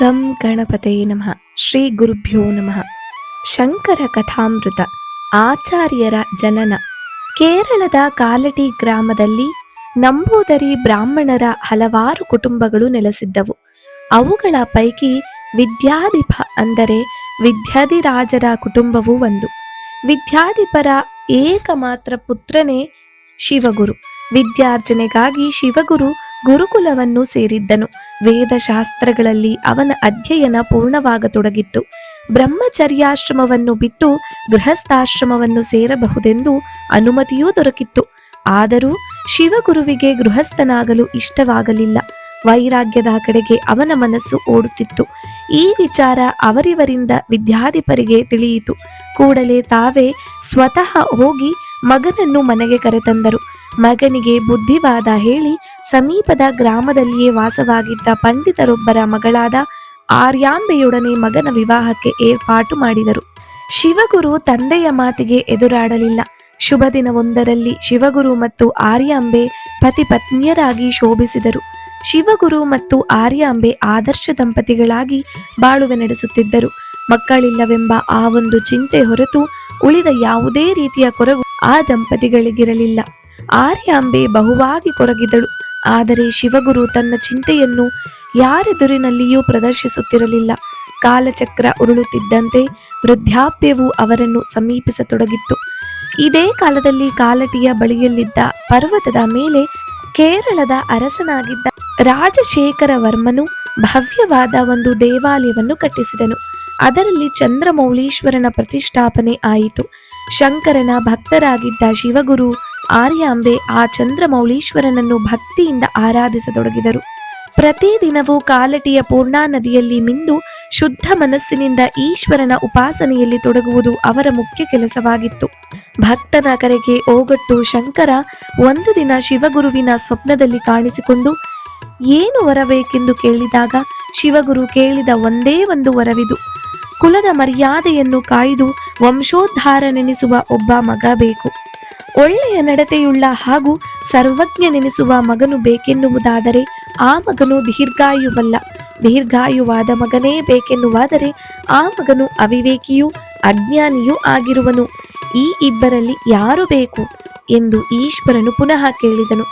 ಗಂ ಗಣಪತಯೇ ನಮಃ. ಶ್ರೀ ಗುರುಭ್ಯೋ ನಮಃ. ಶಂಕರ ಕಥಾಮೃತ. ಆಚಾರ್ಯರ ಜನನ. ಕೇರಳದ ಕಾಲಟಿ ಗ್ರಾಮದಲ್ಲಿ ನಂಬೂದರಿ ಬ್ರಾಹ್ಮಣರ ಹಲವಾರು ಕುಟುಂಬಗಳು ನೆಲೆಸಿದ್ದವು. ಅವುಗಳ ಪೈಕಿ ವಿದ್ಯಾಧಿಪ ಅಂದರೆ ವಿದ್ಯಾಧಿರಾಜರ ಕುಟುಂಬವೂ ಒಂದು. ವಿದ್ಯಾಧಿಪರ ಏಕಮಾತ್ರ ಪುತ್ರನೇ ಶಿವಗುರು. ವಿದ್ಯಾರ್ಜನೆಗಾಗಿ ಶಿವಗುರು ಗುರುಕುಲವನ್ನು ಸೇರಿದ್ದನು. ವೇದಶಾಸ್ತ್ರಗಳಲ್ಲಿ ಅವನ ಅಧ್ಯಯನ ಪೂರ್ಣವಾಗತೊಡಗಿತ್ತು. ಬ್ರಹ್ಮಚರ್ಯಾಶ್ರಮವನ್ನು ಬಿಟ್ಟು ಗೃಹಸ್ಥಾಶ್ರಮವನ್ನು ಸೇರಬಹುದೆಂದು ಅನುಮತಿಯೂ ದೊರಕಿತ್ತು. ಆದರೂ ಶಿವಗುರುವಿಗೆ ಗೃಹಸ್ಥನಾಗಲು ಇಷ್ಟವಾಗಲಿಲ್ಲ. ವೈರಾಗ್ಯದ ಕಡೆಗೆ ಅವನ ಮನಸ್ಸು ಓಡುತ್ತಿತ್ತು. ಈ ವಿಚಾರ ಅವರಿವರಿಂದ ವಿದ್ಯಾಧಿಪರಿಗೆ ತಿಳಿಯಿತು. ಕೂಡಲೇ ತಾವೇ ಸ್ವತಃ ಹೋಗಿ ಮಗನನ್ನು ಮನೆಗೆ ಕರೆತಂದರು. ಮಗನಿಗೆ ಬುದ್ಧಿವಾದ ಹೇಳಿ ಸಮೀಪದ ಗ್ರಾಮದಲ್ಲಿಯೇ ವಾಸವಾಗಿದ್ದ ಪಂಡಿತರೊಬ್ಬರ ಮಗಳಾದ ಆರ್ಯಾಂಬೆಯೊಡನೆ ಮಗನ ವಿವಾಹಕ್ಕೆ ಏರ್ಪಾಟು ಮಾಡಿದರು. ಶಿವಗುರು ತಂದೆಯ ಮಾತಿಗೆ ಎದುರಾಡಲಿಲ್ಲ. ಶುಭ ದಿನವೊಂದರಲ್ಲಿ ಶಿವಗುರು ಮತ್ತು ಆರ್ಯಾಂಬೆ ಪತಿ ಪತ್ನಿಯರಾಗಿ ಶೋಭಿಸಿದರು. ಶಿವಗುರು ಮತ್ತು ಆರ್ಯಾಂಬೆ ಆದರ್ಶ ದಂಪತಿಗಳಾಗಿ ಬಾಳುವೆ ನಡೆಸುತ್ತಿದ್ದರು. ಮಕ್ಕಳಿಲ್ಲವೆಂಬ ಆ ಒಂದು ಚಿಂತೆ ಹೊರತು ಉಳಿದ ಯಾವುದೇ ರೀತಿಯ ಕೊರಗು ಆ ದಂಪತಿಗಳಿಗಿರಲಿಲ್ಲ. ಆರ್ಯಾಂಬೆ ಬಹುವಾಗಿ ಕೊರಗಿದಳು. ಆದರೆ ಶಿವಗುರು ತನ್ನ ಚಿಂತೆಯನ್ನು ಯಾರೆದುರಿನಲ್ಲಿಯೂ ಪ್ರದರ್ಶಿಸುತ್ತಿರಲಿಲ್ಲ. ಕಾಲಚಕ್ರ ಉರುಳುತ್ತಿದ್ದಂತೆ ವೃದ್ಧಾಪ್ಯವು ಅವರನ್ನು ಸಮೀಪಿಸತೊಡಗಿತ್ತು. ಇದೇ ಕಾಲದಲ್ಲಿ ಕಾಲಟಿಯ ಬಳಿಯಲ್ಲಿದ್ದ ಪರ್ವತದ ಮೇಲೆ ಕೇರಳದ ಅರಸನಾಗಿದ್ದ ರಾಜಶೇಖರ ವರ್ಮನು ಭವ್ಯವಾದ ಒಂದು ದೇವಾಲಯವನ್ನು ಕಟ್ಟಿಸಿದನು. ಅದರಲ್ಲಿ ಚಂದ್ರಮೌಳೀಶ್ವರನ ಪ್ರತಿಷ್ಠಾಪನೆ ಆಯಿತು. ಶಂಕರನ ಭಕ್ತರಾಗಿದ್ದ ಶಿವಗುರು ಆರ್ಯಾಂಬೆ ಆ ಚಂದ್ರಮೌಳೀಶ್ವರನನ್ನು ಭಕ್ತಿಯಿಂದ ಆರಾಧಿಸತೊಡಗಿದರು. ಪ್ರತಿದಿನವೂ ಕಾಲಟಿಯ ಪೂರ್ಣಾ ನದಿಯಲ್ಲಿ ಮಿಂದು ಶುದ್ಧ ಮನಸ್ಸಿನಿಂದ ಈಶ್ವರನ ಉಪಾಸನೆಯಲ್ಲಿ ತೊಡಗುವುದು ಅವರ ಮುಖ್ಯ ಕೆಲಸವಾಗಿತ್ತು. ಭಕ್ತನ ಕರೆಗೆ ಓಗೊಟ್ಟು ಶಂಕರ ಒಂದು ದಿನ ಶಿವಗುರುವಿನ ಸ್ವಪ್ನದಲ್ಲಿ ಕಾಣಿಸಿಕೊಂಡು ಏನು ವರಬೇಕೆಂದು ಕೇಳಿದಾಗ ಶಿವಗುರು ಕೇಳಿದ ಒಂದೇ ಒಂದು ವರವಿದು: ಕುಲದ ಮರ್ಯಾದೆಯನ್ನು ಕಾಯ್ದು ವಂಶೋದ್ಧಾರನೆನಿಸುವ ಒಬ್ಬ ಮಗ ಬೇಕು. ಒಳ್ಳೆಯ ನಡತೆಯುಳ್ಳ ಹಾಗೂ ಸರ್ವಜ್ಞನೆನಿಸುವ ಮಗನು ಬೇಕೆನ್ನುವುದಾದರೆ ಆ ಮಗನು ದೀರ್ಘಾಯುವಲ್ಲ. ದೀರ್ಘಾಯುವಾದ ಮಗನೇ ಬೇಕೆನ್ನುವಾದರೆ ಆ ಮಗನು ಅವಿವೇಕಿಯೂ ಅಜ್ಞಾನಿಯೂ ಆಗಿರುವನು. ಈ ಇಬ್ಬರಲ್ಲಿ ಯಾರು ಬೇಕು ಎಂದು ಈಶ್ವರನು ಪುನಃ ಕೇಳಿದನು.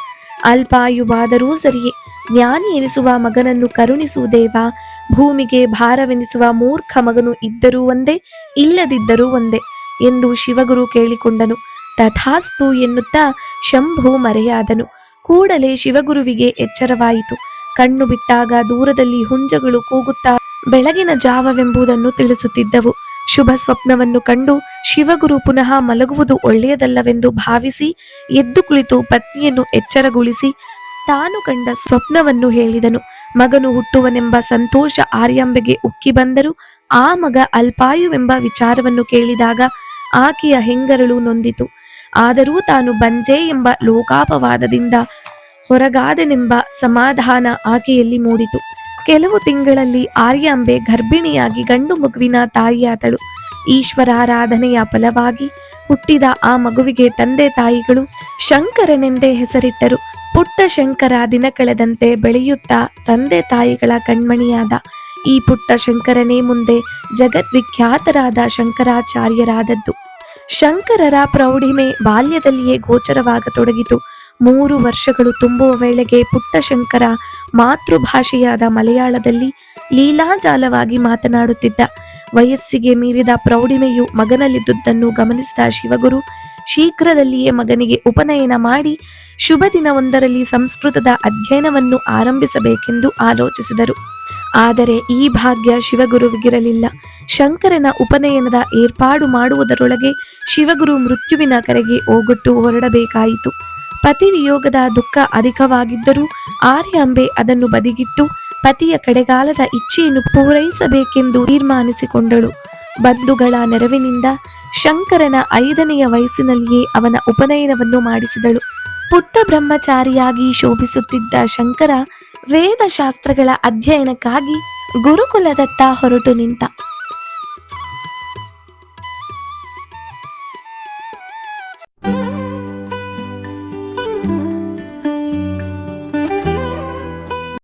ಅಲ್ಪಾಯುವಾದರೂ ಸರಿಯೇ, ಜ್ಞಾನಿ ಎನಿಸುವ ಮಗನನ್ನು ಕರುಣಿಸುವುದೇವಾ. ಭೂಮಿಗೆ ಭಾರವೆನಿಸುವ ಮೂರ್ಖ ಮಗನು ಇದ್ದರೂ ಒಂದೇ, ಇಲ್ಲದಿದ್ದರೂ ಒಂದೇ ಎಂದು ಶಿವಗುರು ಕೇಳಿಕೊಂಡನು. ತಥಾಸ್ತು ಎನ್ನುತ್ತಾ ಶಂಭು ಮರೆಯಾದನು. ಕೂಡಲೇ ಶಿವಗುರುವಿಗೆ ಎಚ್ಚರವಾಯಿತು. ಕಣ್ಣು ಬಿಟ್ಟಾಗ ದೂರದಲ್ಲಿ ಹುಂಜಗಳು ಕೂಗುತ್ತಾ ಬೆಳಗಿನ ಜಾವವೆಂಬುದನ್ನು ತಿಳಿಸುತ್ತಿದ್ದವು. ಶುಭ ಸ್ವಪ್ನವನ್ನು ಕಂಡು ಶಿವಗುರು ಪುನಃ ಮಲಗುವುದು ಒಳ್ಳೆಯದಲ್ಲವೆಂದು ಭಾವಿಸಿ ಎದ್ದು ಕುಳಿತು ಪತ್ನಿಯನ್ನು ಎಚ್ಚರಗೊಳಿಸಿ ತಾನು ಕಂಡ ಸ್ವಪ್ನವನ್ನು ಹೇಳಿದನು. ಮಗನು ಹುಟ್ಟುವನೆಂಬ ಸಂತೋಷ ಆರ್ಯಾಂಬೆಗೆ ಉಕ್ಕಿ ಬಂದರೂ ಆ ಮಗ ಅಲ್ಪಾಯುವೆಂಬ ವಿಚಾರವನ್ನು ಕೇಳಿದಾಗ ಆಕೆಯ ಹೆಂಗರಳು ನೊಂದಿತು. ಆದರೂ ತಾನು ಬಂಜೆ ಎಂಬ ಲೋಕಾಪವಾದದಿಂದ ಹೊರಗಾದೆನೆಂಬ ಸಮಾಧಾನ ಆಕೆಯಲ್ಲಿ ಮೂಡಿತು. ಕೆಲವು ತಿಂಗಳಲ್ಲಿ ಆರ್ಯಾಂಬೆ ಗರ್ಭಿಣಿಯಾಗಿ ಗಂಡು ಮಗುವಿನ ತಾಯಿಯಾದಳು. ಈಶ್ವರಾರಾಧನೆಯ ಫಲವಾಗಿ ಹುಟ್ಟಿದ ಆ ಮಗುವಿಗೆ ತಂದೆ ತಾಯಿಗಳು ಶಂಕರನೆಂದೇ ಹೆಸರಿಟ್ಟರು. ಪುಟ್ಟ ಶಂಕರ ದಿನ ಕಳೆದಂತೆ ಬೆಳೆಯುತ್ತಾ ತಂದೆ ತಾಯಿಗಳ ಕಣ್ಮಣಿಯಾದ. ಈ ಪುಟ್ಟ ಶಂಕರನೇ ಮುಂದೆ ಜಗದ್ವಿಖ್ಯಾತರಾದ ಶಂಕರಾಚಾರ್ಯರಾದದ್ದು. ಶಂಕರರ ಪ್ರೌಢಿಮೆ ಬಾಲ್ಯದಲ್ಲಿಯೇ ಗೋಚರವಾಗತೊಡಗಿತು. 3 ವರ್ಷಗಳು ತುಂಬುವ ವೇಳೆಗೆ ಪುಟ್ಟ ಶಂಕರ ಮಾತೃಭಾಷೆಯಾದ ಮಲಯಾಳದಲ್ಲಿ ಲೀಲಾಜಾಲವಾಗಿ ಮಾತನಾಡುತ್ತಿದ್ದ. ವಯಸ್ಸಿಗೆ ಮೀರಿದ ಪ್ರೌಢಿಮೆಯು ಮಗನಲ್ಲಿದ್ದುದನ್ನು ಗಮನಿಸಿದ ಶಿವಗುರು ಶೀಘ್ರದಲ್ಲಿಯೇ ಮಗನಿಗೆ ಉಪನಯನ ಮಾಡಿ ಶುಭ ದಿನವೊಂದರಲ್ಲಿ ಸಂಸ್ಕೃತದ ಅಧ್ಯಯನವನ್ನು ಆರಂಭಿಸಬೇಕೆಂದು ಆಲೋಚಿಸಿದರು. ಆದರೆ ಈ ಭಾಗ್ಯ ಶಿವಗುರುವಿಗಿರಲಿಲ್ಲ. ಶಂಕರನ ಉಪನಯನದ ಏರ್ಪಾಡು ಮಾಡುವುದರೊಳಗೆ ಶಿವಗುರು ಮೃತ್ಯುವಿನ ಕರೆಗೆ ಓಗೊಟ್ಟು ಹೊರಡಬೇಕಾಯಿತು. ಪತಿ ವಿಯೋಗದ ದುಃಖ ಅಧಿಕವಾಗಿದ್ದರೂ ಆರ್ಯಾಂಬೆ ಅದನ್ನು ಬದಿಗಿಟ್ಟು ಪತಿಯ ಕಡೆಗಾಲದ ಇಚ್ಛೆಯನ್ನು ಪೂರೈಸಬೇಕೆಂದು ತೀರ್ಮಾನಿಸಿಕೊಂಡಳು. ಬಂಧುಗಳ ನೆರವಿನಿಂದ ಶಂಕರನ 5ನೆಯ ವಯಸ್ಸಿನಲ್ಲಿಯೇ ಅವನ ಉಪನಯನವನ್ನು ಮಾಡಿಸಿದಳು. ಪುಟ್ಟ ಬ್ರಹ್ಮಚಾರಿಯಾಗಿ ಶೋಭಿಸುತ್ತಿದ್ದ ಶಂಕರ ವೇದಶಾಸ್ತ್ರಗಳ ಅಧ್ಯಯನಕ್ಕಾಗಿ ಗುರುಕುಲದತ್ತ ಹೊರಟು ನಿಂತ.